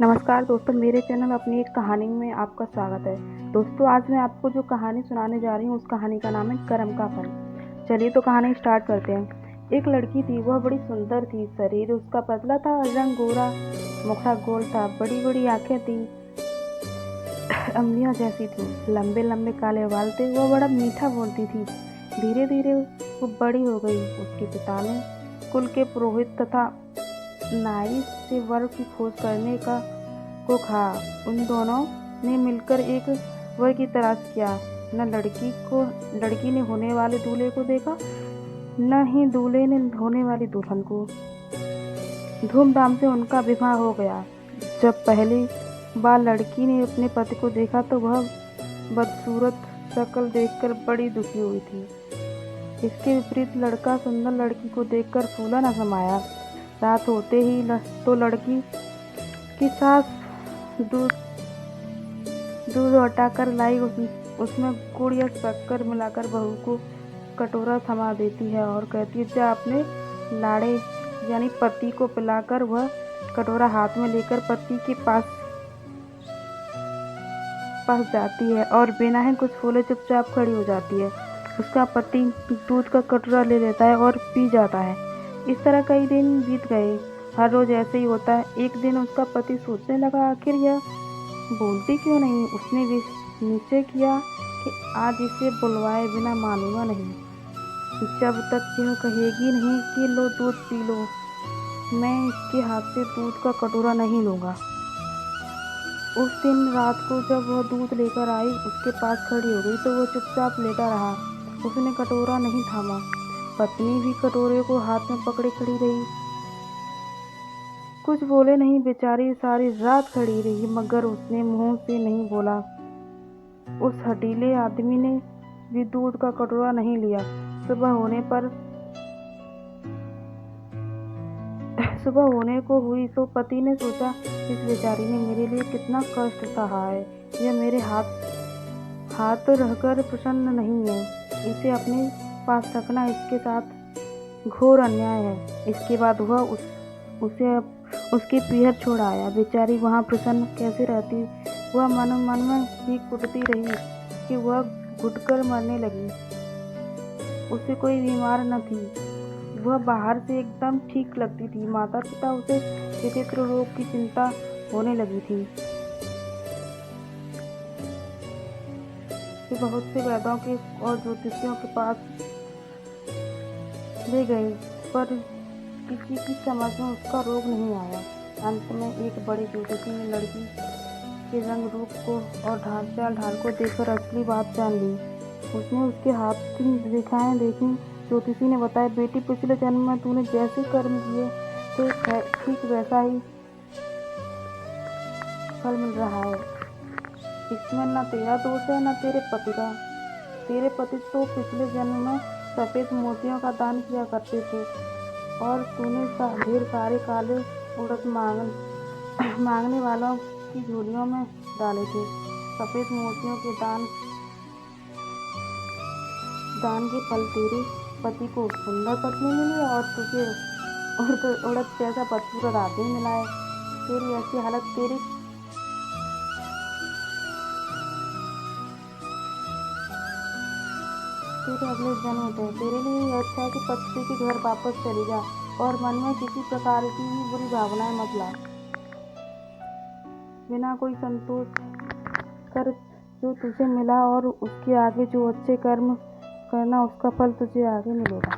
नमस्कार दोस्तों, मेरे चैनल अपनी एक कहानी में आपका स्वागत है। दोस्तों, आज मैं आपको जो कहानी सुनाने जा रही हूँ उस कहानी का नाम है कर्म का फल। चलिए तो कहानी स्टार्ट करते हैं। एक लड़की थी, वह बड़ी सुंदर थी। शरीर उसका पतला था, रंग गोरा, मुखड़ा गोल था, बड़ी बड़ी आंखें थी, अम्लियों जैसी थी, लंबे लंबे काले बाल थे। वह बड़ा मीठा बोलती थी। धीरे धीरे वो बड़ी हो गई। उसके पिता ने कुल के पुरोहित तथा नाई से वर की खोज करने को कहा। उन दोनों ने मिलकर एक वर की तलाश किया। न लड़की ने होने वाले दूल्हे को देखा, न ही दूल्हे ने होने वाली दुल्हन को। धूमधाम से उनका विवाह हो गया। जब पहली बार लड़की ने अपने पति को देखा तो वह बदसूरत शक्ल देखकर बड़ी दुखी हुई थी। इसके विपरीत लड़का सुंदर लड़की को देखकर फूला न समाया। रात होते ही तो लड़की की सास दूध हटाकर लाई। उसमें गुड़ या शक्कर मिलाकर बहू को कटोरा थमा देती है और कहती है, जा अपने लाड़े यानी पति को पिलाकर। वह कटोरा हाथ में लेकर पति के पास जाती है और बिना ही कुछ बोले चुपचाप खड़ी हो जाती है। उसका पति दूध का कटोरा ले लेता है और पी जाता है। इस तरह कई दिन बीत गए। हर रोज ऐसे ही होता है। एक दिन उसका पति सोचने लगा, आखिर यह बोलती क्यों नहीं। उसने भी निश्चय किया कि आज इसे बुलवाए बिना मानूंगा नहीं। जब तक यह कहेगी नहीं कि लो दूध पी लो, मैं इसके हाथ से दूध का कटोरा नहीं लूँगा। उस दिन रात को जब वह दूध लेकर आई, उसके पास खड़ी हो गई तो वह चुपचाप लेटा रहा। उसने कटोरा नहीं थामा। पत्नी भी कटोरे को हाथ में पकड़े खड़ी रही। कुछ बोले नहीं। बेचारी सारी रात खड़ी रही, मगर उसने मुंह से नहीं बोला। उस हठीले आदमी ने भी दूध का कटोरा नहीं लिया। सुबह होने को हुई तो पति ने सोचा, इस बेचारी ने मेरे लिए कितना कष्ट सहा है। यह मेरे हाथ रहकर प्रसन्न नहीं है। इसे अपने पास रखना इसके साथ घोर अन्याय है। इसके बाद वह उसे उसके पीहर छोड़ आया। बेचारी वहाँ प्रसन्न कैसे रहती। वह मन मन में ही कुटती रही कि वह घुटकर मरने लगी। उसे कोई बीमार न थी। वह बाहर से एकदम ठीक लगती थी। माता पिता उसे विचित्र रोग की चिंता होने लगी थी। वे बहुत से वैद्यों के और ज्योतिषियों के पास ले गए, पर किसी की समझ में उसका रोग नहीं आया। अंत में एक बड़े ज्योतिषी ने लड़की के रंग रूप को और चाल ढाल को देखकर असली बात जान ली। उसने उसके हाथ की रेखाएं देखी। ज्योतिषी ने बताया, बेटी, पिछले जन्म में तूने जैसे कर्म किए थे ठीक वैसा ही फल मिल रहा है। इसमें न तेरा दोष है न तेरे पति का। तेरे पति तो पिछले जन्म में सफेद मोतियों का दान किया करते थे और तूने ढेर सारे काले उड़द मांगने वालों की झोलियों में डाले थे। सफेद मोतियों के दान के फल तेरे पति को सुंदर पत्नी मिली और तुझे उड़द जैसा बदसूरत आदमी मिला है। तेरी ऐसी हालत तेरे अगले जन्म में तेरे लिए यह अच्छा है कि पति के घर वापस चली जा और मन में किसी प्रकार की भी बुरी भावनाएं मत ला। बिना कोई संतोष कर जो तुझे मिला और उसके आगे जो अच्छे कर्म करना, उसका फल तुझे आगे मिलेगा।